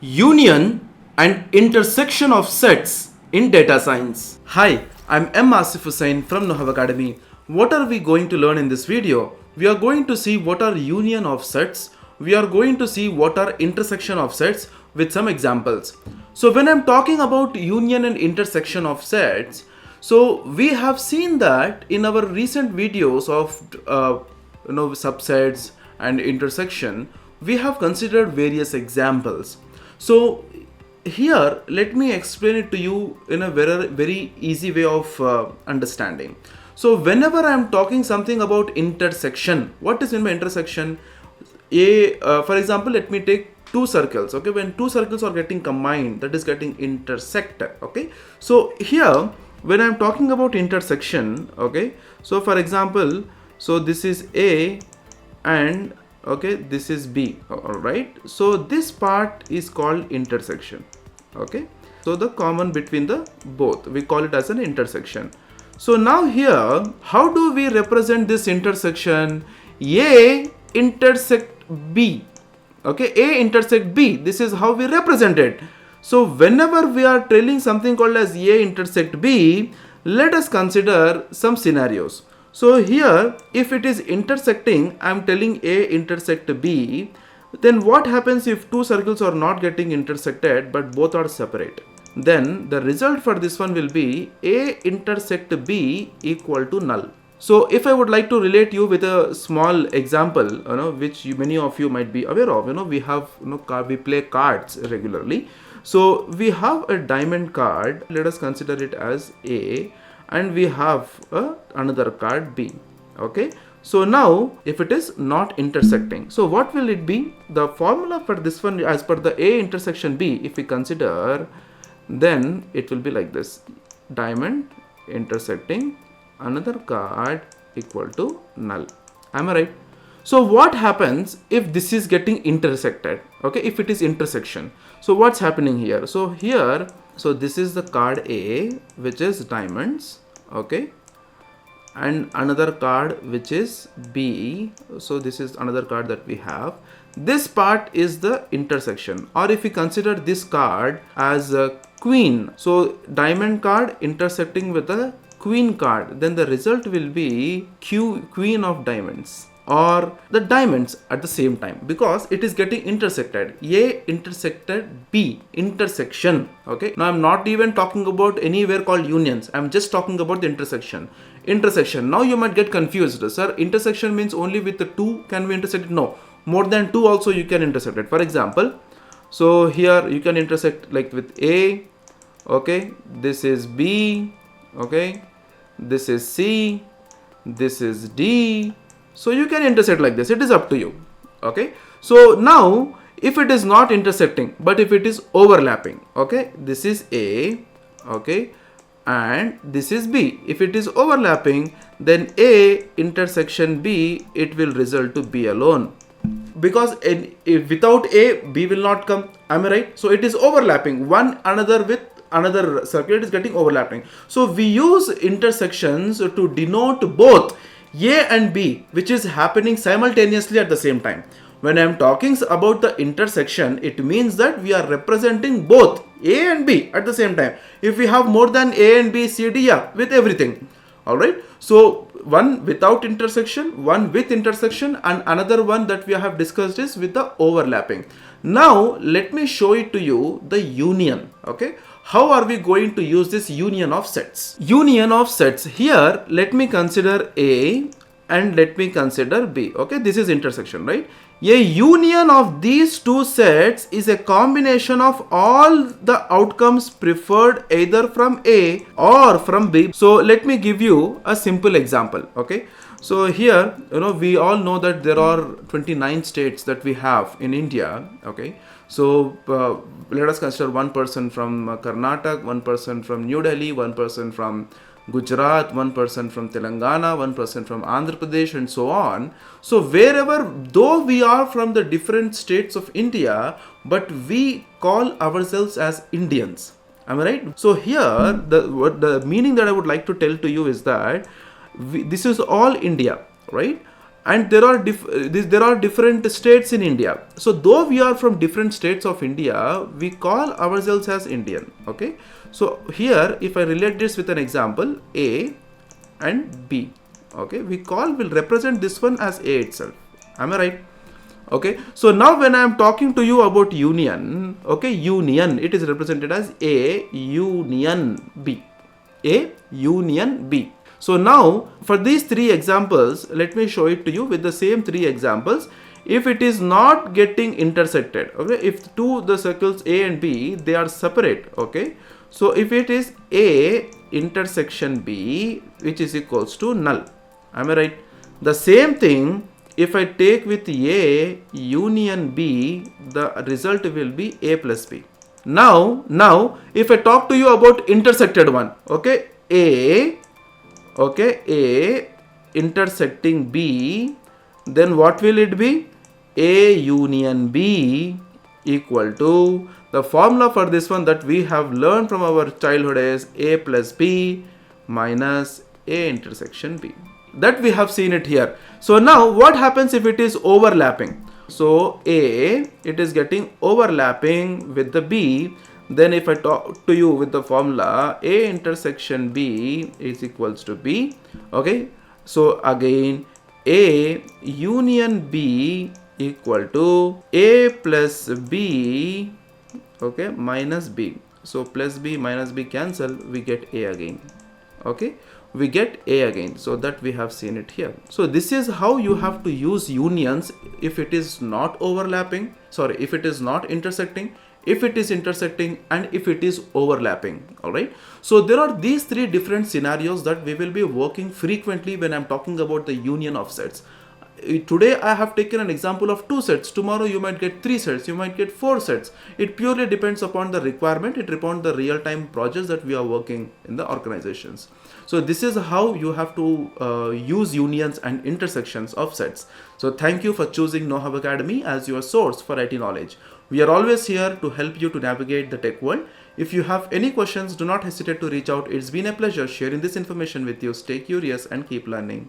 Union and intersection of sets in data science. Hi, I'm M. Asif Hussain from KnowHow Academy. What are we going to learn in this video? We are going to see what are union of sets. We are going to see what are intersection of sets with some examples. So when I'm talking about union and intersection of sets, so we have seen that in our recent videos of subsets and intersection, we have considered various examples. So here, let me explain it to you in a very easy way of understanding. So whenever I am talking something about intersection, what is in my intersection? For example, let me take two circles. Okay, when two circles are getting combined, that is getting intersected. Okay, so here when I am talking about intersection, okay, so for example, so this is A and okay, this is B. All right, so this part is called intersection. Okay, so the common between the both, we call it as an intersection. So now here, how do we represent this intersection? A intersect B. Okay, A intersect B. This is how we represent it. So whenever we are telling something called as A intersect B, let us consider some scenarios. So here, if it is intersecting, I am telling A intersect B, then what happens if two circles are not getting intersected but both are separate? Then the result for this one will be A intersect B equal to null. So if I would like to relate you with a small example, which many of you might be aware of, we have, we play cards regularly. So we have a diamond card. Let us consider it as A. And we have another card B. Okay, so now if it is not intersecting, so what will it be? The formula for this one, as per the A intersection B, if we consider, then it will be like this: diamond intersecting another card equal to null. Am I right? So what happens if this is getting intersected? Okay, if it is intersection, so what's happening here? So here, so this is the card A, which is diamonds, okay, and another card which is B. So this is another card that we have. This part is the intersection, or if we consider this card as a queen, so diamond card intersecting with a queen card, then the result will be queen of diamonds, or the diamonds at the same time, because it is getting intersected. A intersected B, intersection. Okay, now I'm not even talking about anywhere called unions, I'm just talking about the intersection. Now you might get confused, sir, intersection means only with the two can we intersect it? No, more than two also you can intersect it. For example, so here you can intersect like with A, okay, this is B, okay, this is C, this is D. So you can intersect like this, it is up to you. Okay, so now if it is not intersecting, but if it is overlapping, okay, this is A, okay, and this is B. If it is overlapping, then A intersection B, it will result to B alone, because if without A, B will not come. Am I right? So it is overlapping one another with another circuit is getting overlapping. So we use intersections to denote both A and B, which is happening simultaneously at the same time. When I am talking about the intersection, it means that we are representing both A and B at the same time. If we have more than A and B, C, D, yeah, with everything. Alright, so one without intersection, one with intersection, and another one that we have discussed is with the overlapping. Now let me show it to you the union. Okay, how are we going to use this union of sets? Union of sets, here let me consider A and let me consider B. Okay, this is intersection, right? A union of these two sets is a combination of all the outcomes preferred either from A or from B. So let me give you a simple example. Okay, so here, we all know that there are 29 states that we have in India. Okay, so let us consider one person from Karnataka, one person from New Delhi, one person from Gujarat, one person from Telangana, one person from Andhra Pradesh, and so on. So wherever, though we are from the different states of India, but we call ourselves as Indians. Am I right? So here, the meaning that I would like to tell to you is that this is all India, right? and there are different states in India. So though we are from different states of India, we call ourselves as Indian. Okay, so here if I relate this with an example, A and B, okay, will represent this one as A itself. Am I right? Okay, so now when I am talking to you about union, okay, union, it is represented as A union B. A union B. So now for these three examples, let me show it to you with the same three examples. If it is not getting intersected, okay, if the circles A and B, they are separate, okay, so if it is A intersection B, which is equals to null. Am I right? The same thing if I take with A union B, the result will be A plus B. Now if I talk to you about intersected one, okay, A intersecting B, then what will it be? A union B equal to, the formula for this one that we have learned from our childhood is A plus B minus A intersection B. That we have seen it here. So now what happens if it is overlapping? So A, it is getting overlapping with the B. Then if I talk to you with the formula A intersection B is equals to B. Okay, so again A union B equal to A plus B, okay, minus B. So plus B minus B cancel, we get A again. Okay, we get A again. So that we have seen it here. So this is how you have to use unions if it is not overlapping, if it is not intersecting, if it is intersecting, and if it is overlapping. All right, so there are these three different scenarios that we will be working frequently when I'm talking about the union of sets. Today I have taken an example of 2 sets. Tomorrow you might get 3 sets, you might get 4 sets. It purely depends upon the requirement, it depends on the real-time projects that we are working in the organizations. So this is how you have to use unions and intersections of sets. So thank you for choosing KnowHow Academy as your source for IT knowledge. We are always here to help you to navigate the tech world. If you have any questions, do not hesitate to reach out. It's been a pleasure sharing this information with you. Stay curious and keep learning.